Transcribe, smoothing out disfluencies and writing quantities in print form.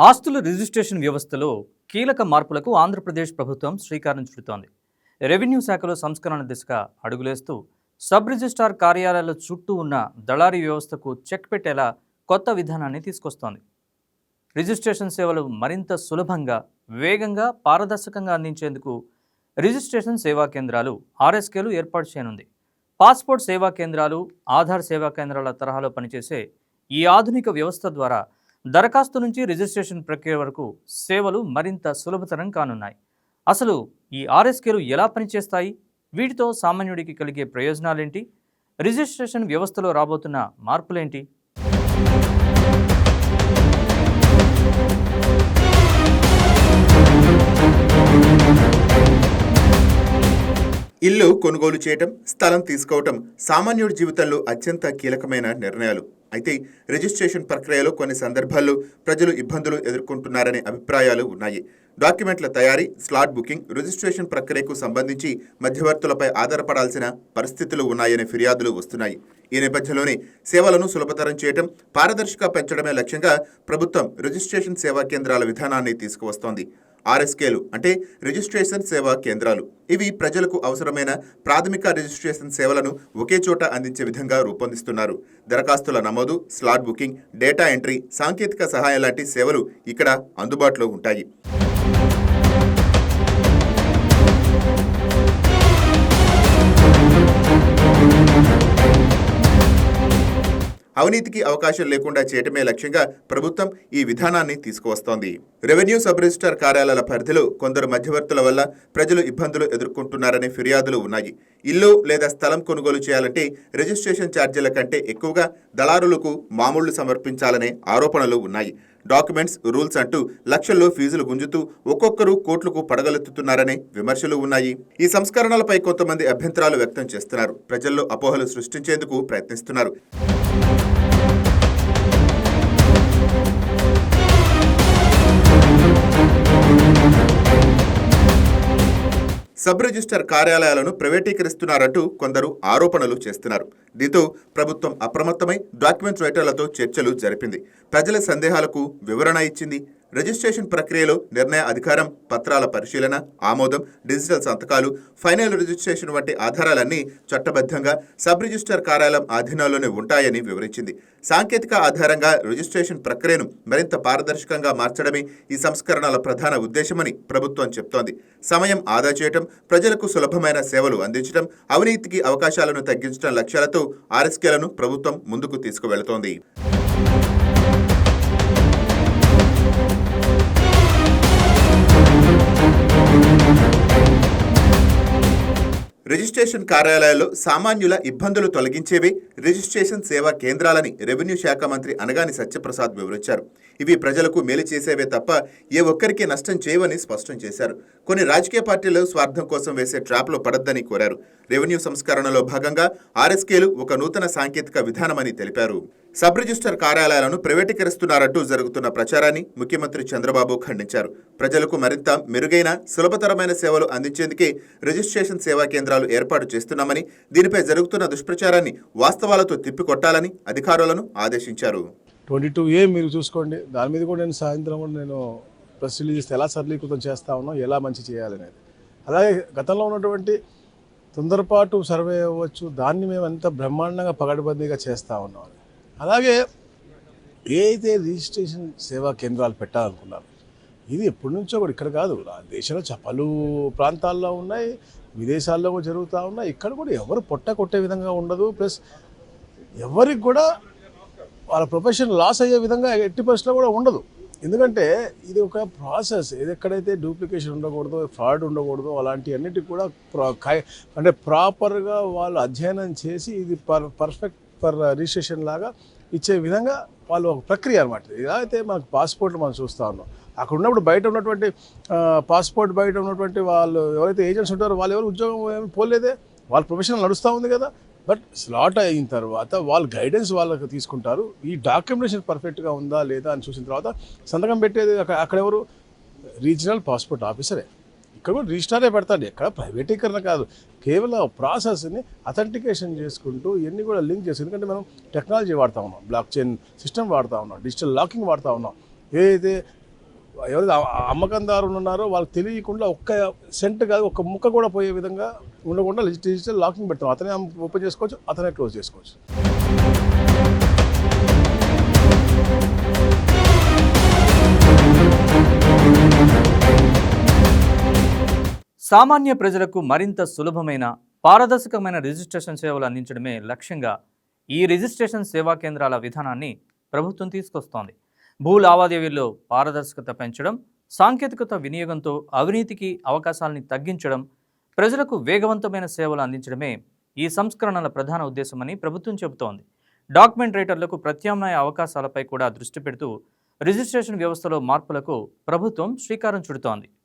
ఆస్తుల రిజిస్ట్రేషన్ వ్యవస్థలో కీలక మార్పులకు ఆంధ్రప్రదేశ్ ప్రభుత్వం శ్రీకారం చుడుతోంది. రెవెన్యూ శాఖలో సంస్కరణ దిశగా అడుగులేస్తూ సబ్ రిజిస్ట్రార్ కార్యాలయాల చుట్టూ ఉన్న దళారీ వ్యవస్థకు చెక్ పెట్టేలా కొత్త విధానాన్ని తీసుకొస్తోంది. రిజిస్ట్రేషన్ సేవలు మరింత సులభంగా, వేగంగా, పారదర్శకంగా అందించేందుకు రిజిస్ట్రేషన్ సేవా కేంద్రాలు ఆర్ఎస్కేలు ఏర్పాటు చేయనుంది. పాస్పోర్ట్ సేవా కేంద్రాలు, ఆధార్ సేవా కేంద్రాల తరహాలో పనిచేసే ఈ ఆధునిక వ్యవస్థ ద్వారా దరఖాస్తు నుంచి రిజిస్ట్రేషన్ ప్రక్రియ వరకు సేవలు మరింత సులభతరం కానున్నాయి. అసలు ఈ ఆర్ఎస్కేలు ఎలా పనిచేస్తాయి, వీటితో సామాన్యుడికి కలిగే ప్రయోజనాలేంటి, రిజిస్ట్రేషన్ వ్యవస్థలో రాబోతున్న మార్పులేంటి? ఇల్లు కొనుగోలు చేయటం, స్థలం తీసుకోవటం సామాన్యుడి జీవితంలో అత్యంత కీలకమైన నిర్ణయాలు. అయితే రిజిస్ట్రేషన్ ప్రక్రియలో కొన్ని సందర్భాల్లో ప్రజలు ఇబ్బందులు ఎదుర్కొంటున్నారనే అభిప్రాయాలు ఉన్నాయి. డాక్యుమెంట్ల తయారీ, స్లాట్ బుకింగ్, రిజిస్ట్రేషన్ ప్రక్రియకు సంబంధించి మధ్యవర్తులపై ఆధారపడాల్సిన పరిస్థితులు ఉన్నాయనే ఫిర్యాదులు వస్తున్నాయి. ఈ నేపథ్యంలోనే సేవలను సులభతరం చేయడం, పారదర్శక పెంచడమే లక్ష్యంగా ప్రభుత్వం రిజిస్ట్రేషన్ సేవా కేంద్రాల విధానాన్ని తీసుకువస్తోంది. ఆర్ఎస్కేలు అంటే రిజిస్ట్రేషన్ సేవా కేంద్రాలు. ఇవి ప్రజలకు అవసరమైన ప్రాథమిక రిజిస్ట్రేషన్ సేవలను ఒకే చోట అందించే విధంగా రూపొందిస్తున్నారు. దరఖాస్తుల నమోదు, స్లాట్ బుకింగ్, డేటా ఎంట్రీ, సాంకేతిక సహాయం లాంటి సేవలు ఇక్కడ అందుబాటులో ఉంటాయి. అవినీతికి అవకాశం లేకుండా చేయటమే లక్ష్యంగా ప్రభుత్వం ఈ విధానాన్ని తీసుకువస్తోంది. రెవెన్యూ సబ్ రిజిస్ట్రార్ కార్యాలయాల పరిధిలో కొందరు మధ్యవర్తుల వల్ల ప్రజలు ఇబ్బందులు ఎదుర్కొంటున్నారనే ఫిర్యాదులు ఉన్నాయి. ఇల్లు లేదా స్థలం కొనుగోలు చేయాలంటే రిజిస్ట్రేషన్ ఛార్జీల కంటే ఎక్కువగా దళారులకు మామూళ్లు సమర్పించాలనే ఆరోపణలు ఉన్నాయి. డాక్యుమెంట్స్, రూల్స్ అంటూ లక్షల్లో ఫీజులు గుంజుతూ ఒక్కొక్కరు కోట్లకు పడగలెత్తుతున్నారనే విమర్శలు ఉన్నాయి. ఈ సంస్కరణలపై కొంతమంది అభ్యంతరాలు వ్యక్తం చేస్తున్నారు. ప్రజల్లో అపోహలు సృష్టించేందుకు ప్రయత్నిస్తున్నారు. సబ్ రిజిస్టర్ కార్యాలయాలను ప్రైవేటీకరిస్తున్నారంటూ కొందరు ఆరోపణలు చేస్తున్నారు. దీంతో ప్రభుత్వం అప్రమత్తమై డాక్యుమెంట్ రైటర్లతో చర్చలు జరిపింది. ప్రజల సందేహాలకు వివరణ ఇచ్చింది. రిజిస్ట్రేషన్ ప్రక్రియలో నిర్ణయ అధికారం, పత్రాల పరిశీలన, ఆమోదం, డిజిటల్ సంతకాలు, ఫైనల్ రిజిస్ట్రేషన్ వంటి ఆధారాలన్నీ చట్టబద్ధంగా సబ్ రిజిస్టర్ కార్యాలయం ఆధీనంలోనే ఉంటాయని వివరించింది. సాంకేతిక ఆధారంగా రిజిస్ట్రేషన్ ప్రక్రియను మరింత పారదర్శకంగా మార్చడమే ఈ సంస్కరణల ప్రధాన ఉద్దేశమని ప్రభుత్వం చెప్తోంది. సమయం ఆదా చేయడం, ప్రజలకు సులభమైన సేవలు అందించడం, అవినీతికి అవకాశాలను తగ్గించడం లక్ష్యాలతో ఆర్ఎస్కేలను ప్రభుత్వం ముందుకు తీసుకువెళుతోంది. రిజిస్ట్రేషన్ కార్యాలయాల్లో సామాన్యుల ఇబ్బందులు తొలగించేవే రిజిస్ట్రేషన్ సేవా కేంద్రాలని రెవెన్యూ శాఖ మంత్రి అనగాని సత్యప్రసాద్ వివరించారు. ఇవి ప్రజలకు మేలు చేసేవే తప్ప ఏ ఒక్కరికి నష్టం చేయవని స్పష్టం చేశారు. కొన్ని రాజకీయ పార్టీలు స్వార్థం కోసం వేసే ట్రాప్లో పడొద్దని కోరారు. రెవెన్యూ సంస్కరణలో భాగంగా ఆర్ఎస్కేలు ఒక నూతన సాంకేతిక విధానమని తెలిపారు. సబ్ రిజిస్టర్ కార్యాలయాలను ప్రైవేటీకరిస్తున్నారంటూ జరుగుతున్న ప్రచారాన్ని ముఖ్యమంత్రి చంద్రబాబు ఖండించారు. ప్రజలకు మరింత మెరుగైన, సులభతరమైన సేవలు అందించేందుకే రిజిస్ట్రేషన్ సేవా కేంద్రాలు ఏర్పాటు చేస్తున్నామని, దీనిపై జరుగుతున్న దుష్ప్రచారాన్ని వాస్తవాలతో తిప్పికొట్టాలని అధికారులను ఆదేశించారు. 22A మీరు చూసుకోండి, దాని మీద కూడా నేను సాయంత్రం నేను ప్రెస్ రిలీజ్ ఎలా సరళీకృతం చేస్తా ఉన్నాం, ఎలా మంచి చేయాలనేది. అలాగే గతంలో ఉన్నటువంటి తొందరపాటు సర్వే అవ్వచ్చు, దాన్ని మేము ఎంత బ్రహ్మాండంగా పగడబందీగా చేస్తూ ఉన్నాం. అలాగే ఏ అయితే రిజిస్ట్రేషన్ సేవా కేంద్రాలు పెట్టాలనుకున్నారు, ఇది ఎప్పటి నుంచో కూడా ఇక్కడ కాదు, దేశంలో పలు ప్రాంతాల్లో ఉన్నాయి, విదేశాల్లో కూడా జరుగుతూ ఉన్నాయి. ఇక్కడ కూడా ఎవరు పొట్ట కొట్టే విధంగా ఉండదు. ప్లస్ ఎవరికి కూడా వాళ్ళ ప్రొఫెషన్ లాస్ అయ్యే విధంగా ఎట్టి పరిస్థితుల్లో కూడా ఉండదు. ఎందుకంటే ఇది ఒక ప్రాసెస్. ఇది ఎక్కడైతే డూప్లికేషన్ ఉండకూడదు, ఫ్రాడ్ ఉండకూడదు, అలాంటి అన్నిటికి కూడా అంటే ప్రాపర్గా వాళ్ళు అధ్యయనం చేసి ఇది పర్ఫెక్ట్ రిజిస్ట్రేషన్ లాగా ఇచ్చే విధంగా వాళ్ళు ఒక ప్రక్రియ అనమాట. ఇలా అయితే మనకు పాస్పోర్ట్లు మనం చూస్తూ ఉన్నాం. అక్కడ ఉన్నప్పుడు బయట ఉన్నటువంటి పాస్పోర్ట్ బయట ఉన్నటువంటి వాళ్ళు ఎవరైతే ఏజెంట్స్ ఉంటారో వాళ్ళు ఎవరు ఉద్యోగం ఏమి పోలేదే, వాళ్ళ ప్రొఫెషనల్ నడుస్తూ ఉంది కదా. బట్ స్లాట్ అయిన తర్వాత వాళ్ళు గైడెన్స్ వాళ్ళకి తీసుకుంటారు. ఈ డాక్యుమెంటేషన్ పర్ఫెక్ట్గా ఉందా లేదా అని చూసిన తర్వాత సంతకం పెట్టేది అక్కడ ఎవరు, రీజనల్ పాస్పోర్ట్ ఆఫీసరే. ఇక్కడ కూడా రిజిస్టారే పెడతాడు, ఎక్కడ ప్రైవేటీకరణ కాదు. కేవలం ప్రాసెస్ని అథెంటికేషన్ చేసుకుంటూ ఇవన్నీ కూడా లింక్ చేసి, ఎందుకంటే మనం టెక్నాలజీ వాడుతూ ఉన్నాం, బ్లాక్ చైన్ సిస్టమ్ వాడుతూ ఉన్నాం, డిజిటల్ లాకింగ్ వాడుతూ ఉన్నాం. ఏదైతే ఎవరైతే అమ్మకందారులు ఉన్నారో వాళ్ళకి తెలియకుండా ఒక్క సెంట్ కాదు ఒక్క ముక్క కూడా పోయే విధంగా ఉండకుండా డిజిటల్ లాకింగ్ పెడతాం. అతనే ఓపెన్ చేసుకోవచ్చు, అతనే క్లోజ్ చేసుకోవచ్చు. సామాన్య ప్రజలకు మరింత సులభమైన పారదర్శకమైన రిజిస్ట్రేషన్ సేవలు అందించడమే లక్ష్యంగా ఈ రిజిస్ట్రేషన్ సేవా కేంద్రాల విధానాన్ని ప్రభుత్వం తీసుకొస్తోంది. భూ లావాదేవీల్లో పారదర్శకత పెంచడం, సాంకేతికత వినియోగంతో అవినీతికి అవకాశాలని తగ్గించడం, ప్రజలకు వేగవంతమైన సేవలు అందించడమే ఈ సంస్కరణల ప్రధాన ఉద్దేశమని ప్రభుత్వం చెబుతోంది. డాక్యుమెంట్ రైటర్లకు ప్రత్యామ్నాయ అవకాశాలపై కూడా దృష్టి పెడుతూ రిజిస్ట్రేషన్ వ్యవస్థలో మార్పులకు ప్రభుత్వం శ్రీకారం చుడుతోంది.